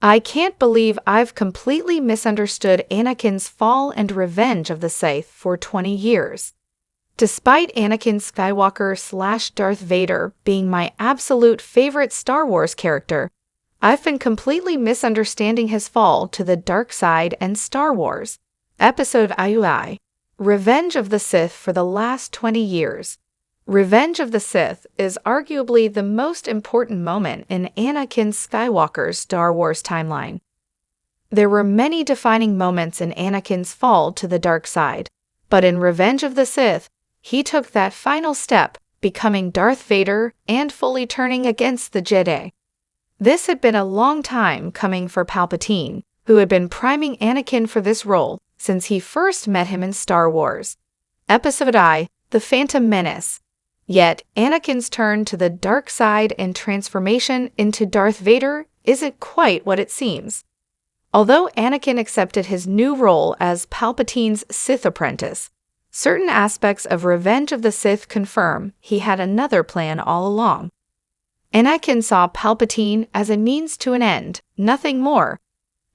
I can't believe I've completely misunderstood Anakin's fall and Revenge of the Sith for 20 years. Despite Anakin Skywalker/Darth Vader being my absolute favorite Star Wars character, I've been completely misunderstanding his fall to the dark side and Star Wars Episode II, Revenge of the Sith for the last 20 years. Revenge of the Sith is arguably the most important moment in Anakin Skywalker's Star Wars timeline. There were many defining moments in Anakin's fall to the dark side, but in Revenge of the Sith, he took that final step, becoming Darth Vader and fully turning against the Jedi. This had been a long time coming for Palpatine, who had been priming Anakin for this role since he first met him in Star Wars Episode I, The Phantom Menace. Yet, Anakin's turn to the dark side and transformation into Darth Vader isn't quite what it seems. Although Anakin accepted his new role as Palpatine's Sith apprentice, certain aspects of Revenge of the Sith confirm he had another plan all along. Anakin saw Palpatine as a means to an end, nothing more.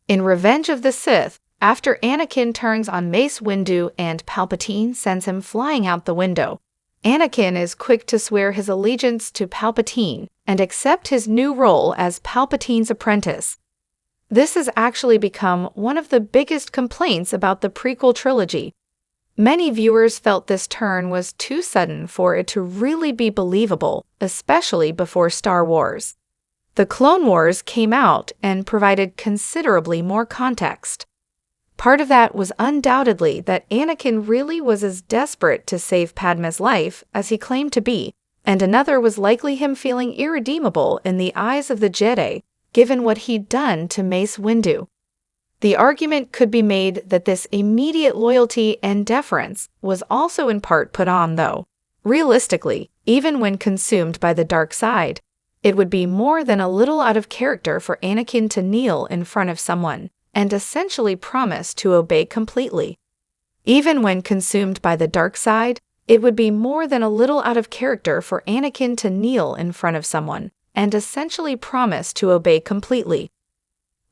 In Revenge of the Sith, after Anakin turns on Mace Windu and Palpatine sends him flying out the window, Anakin is quick to swear his allegiance to Palpatine and accept his new role as Palpatine's apprentice. This has actually become one of the biggest complaints about the prequel trilogy. Many viewers felt this turn was too sudden for it to really be believable, especially before Star Wars. The Clone Wars came out and provided considerably more context. Part of that was undoubtedly that Anakin really was as desperate to save Padme's life as he claimed to be, and another was likely him feeling irredeemable in the eyes of the Jedi, given what he'd done to Mace Windu. The argument could be made that this immediate loyalty and deference was also in part put on, though. Realistically, even when consumed by the dark side, it would be more than a little out of character for Anakin to kneel in front of someone and essentially promise to obey completely. Even when consumed by the dark side, it would be more than a little out of character for Anakin to kneel in front of someone and essentially promise to obey completely.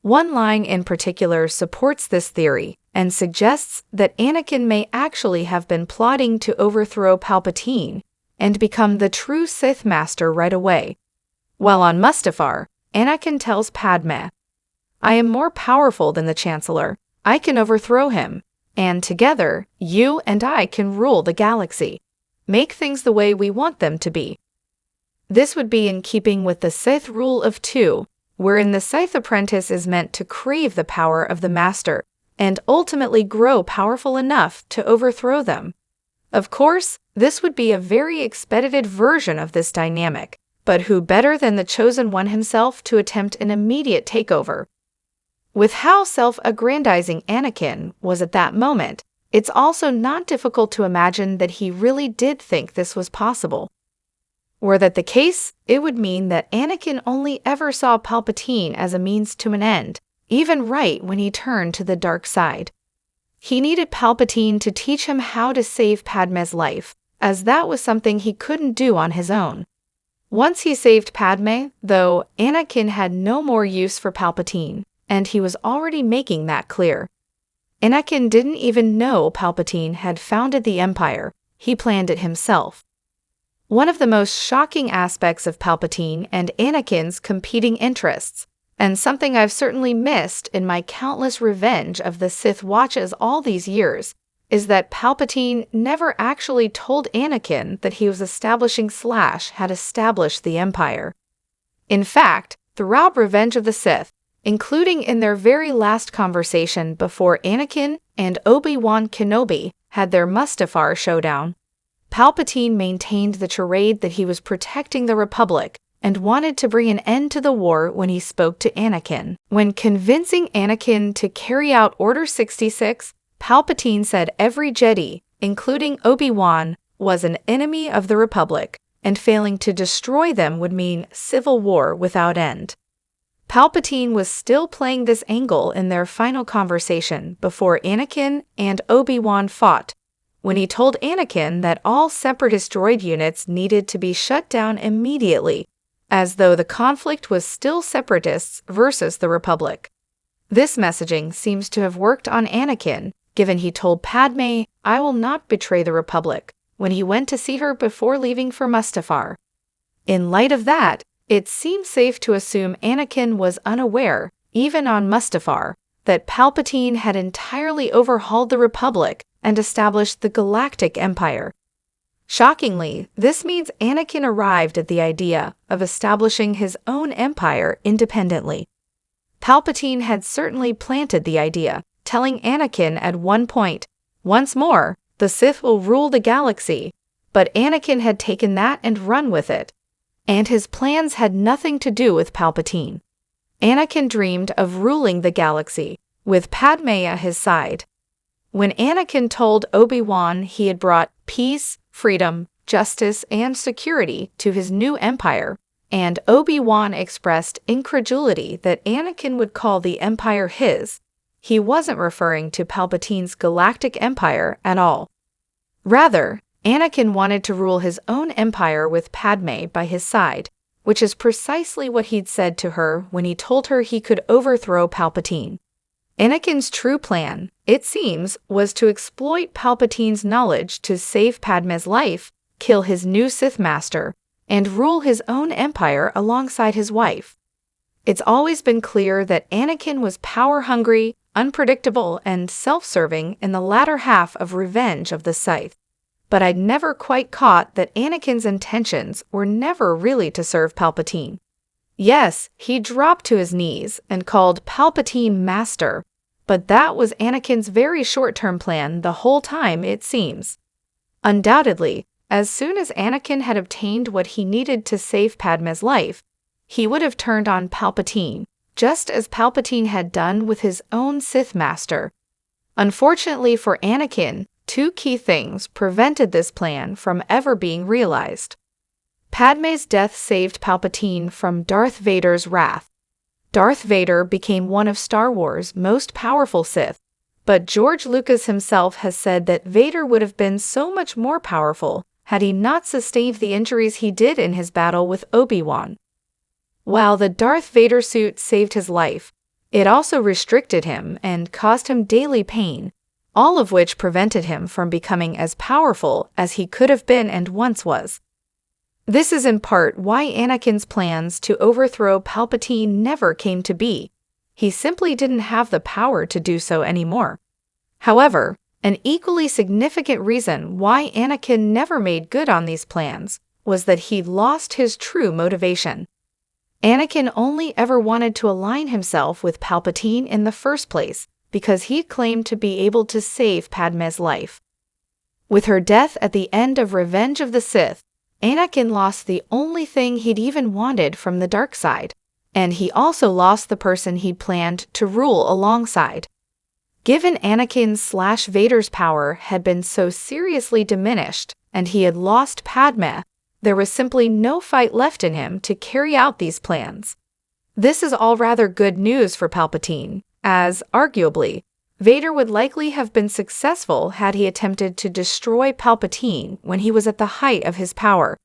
One line in particular supports this theory and suggests that Anakin may actually have been plotting to overthrow Palpatine and become the true Sith Master right away. While on Mustafar, Anakin tells Padme, "I am more powerful than the Chancellor. I can overthrow him, and together, you and I can rule the galaxy. Make things the way we want them to be." This would be in keeping with the Sith rule of two, wherein the Sith apprentice is meant to crave the power of the master and ultimately grow powerful enough to overthrow them. Of course, this would be a very expedited version of this dynamic, but who better than the Chosen One himself to attempt an immediate takeover? With how self-aggrandizing Anakin was at that moment, it's also not difficult to imagine that he really did think this was possible. Were that the case, it would mean that Anakin only ever saw Palpatine as a means to an end, even right when he turned to the dark side. He needed Palpatine to teach him how to save Padme's life, as that was something he couldn't do on his own. Once he saved Padme, though, Anakin had no more use for Palpatine, and he was already making that clear. Anakin didn't even know Palpatine had founded the Empire. He planned it himself. One of the most shocking aspects of Palpatine and Anakin's competing interests, and something I've certainly missed in my countless Revenge of the Sith watches all these years, is that Palpatine never actually told Anakin that he was had established the Empire. In fact, throughout Revenge of the Sith, including in their very last conversation before Anakin and Obi-Wan Kenobi had their Mustafar showdown, Palpatine maintained the charade that he was protecting the Republic and wanted to bring an end to the war when he spoke to Anakin. When convincing Anakin to carry out Order 66, Palpatine said every Jedi, including Obi-Wan, was an enemy of the Republic, and failing to destroy them would mean civil war without end. Palpatine was still playing this angle in their final conversation before Anakin and Obi-Wan fought, when he told Anakin that all Separatist droid units needed to be shut down immediately, as though the conflict was still Separatists versus the Republic. This messaging seems to have worked on Anakin, given he told Padme, "I will not betray the Republic," when he went to see her before leaving for Mustafar. In light of that, it seems safe to assume Anakin was unaware, even on Mustafar, that Palpatine had entirely overhauled the Republic and established the Galactic Empire. Shockingly, this means Anakin arrived at the idea of establishing his own empire independently. Palpatine had certainly planted the idea, telling Anakin at one point, "Once more, the Sith will rule the galaxy," but Anakin had taken that and run with it. And his plans had nothing to do with Palpatine. Anakin dreamed of ruling the galaxy, with Padme at his side. When Anakin told Obi-Wan he had brought peace, freedom, justice, and security to his new empire, and Obi-Wan expressed incredulity that Anakin would call the empire his, he wasn't referring to Palpatine's galactic empire at all. Rather, Anakin wanted to rule his own empire with Padme by his side, which is precisely what he'd said to her when he told her he could overthrow Palpatine. Anakin's true plan, it seems, was to exploit Palpatine's knowledge to save Padme's life, kill his new Sith master, and rule his own empire alongside his wife. It's always been clear that Anakin was power-hungry, unpredictable, and self-serving in the latter half of Revenge of the Sith. But I'd never quite caught that Anakin's intentions were never really to serve Palpatine. Yes, he dropped to his knees and called Palpatine Master, but that was Anakin's very short-term plan the whole time, it seems. Undoubtedly, as soon as Anakin had obtained what he needed to save Padme's life, he would have turned on Palpatine, just as Palpatine had done with his own Sith Master. Unfortunately for Anakin, two key things prevented this plan from ever being realized. Padme's death saved Palpatine from Darth Vader's wrath. Darth Vader became one of Star Wars' most powerful Sith, but George Lucas himself has said that Vader would have been so much more powerful had he not sustained the injuries he did in his battle with Obi-Wan. While the Darth Vader suit saved his life, it also restricted him and caused him daily pain, all of which prevented him from becoming as powerful as he could have been and once was. This is in part why Anakin's plans to overthrow Palpatine never came to be. He simply didn't have the power to do so anymore. However, an equally significant reason why Anakin never made good on these plans was that he lost his true motivation. Anakin only ever wanted to align himself with Palpatine in the first place because he claimed to be able to save Padme's life. With her death at the end of Revenge of the Sith, Anakin lost the only thing he'd even wanted from the dark side, and he also lost the person he'd planned to rule alongside. Given Anakin's/Vader's power had been so seriously diminished and he had lost Padme, there was simply no fight left in him to carry out these plans. This is all rather good news for Palpatine, as, arguably, Vader would likely have been successful had he attempted to destroy Palpatine when he was at the height of his power.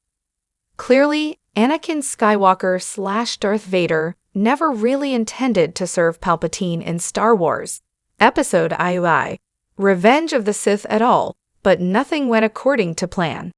Clearly, Anakin Skywalker/Darth Vader never really intended to serve Palpatine in Star Wars, Episode III, Revenge of the Sith at all, but nothing went according to plan.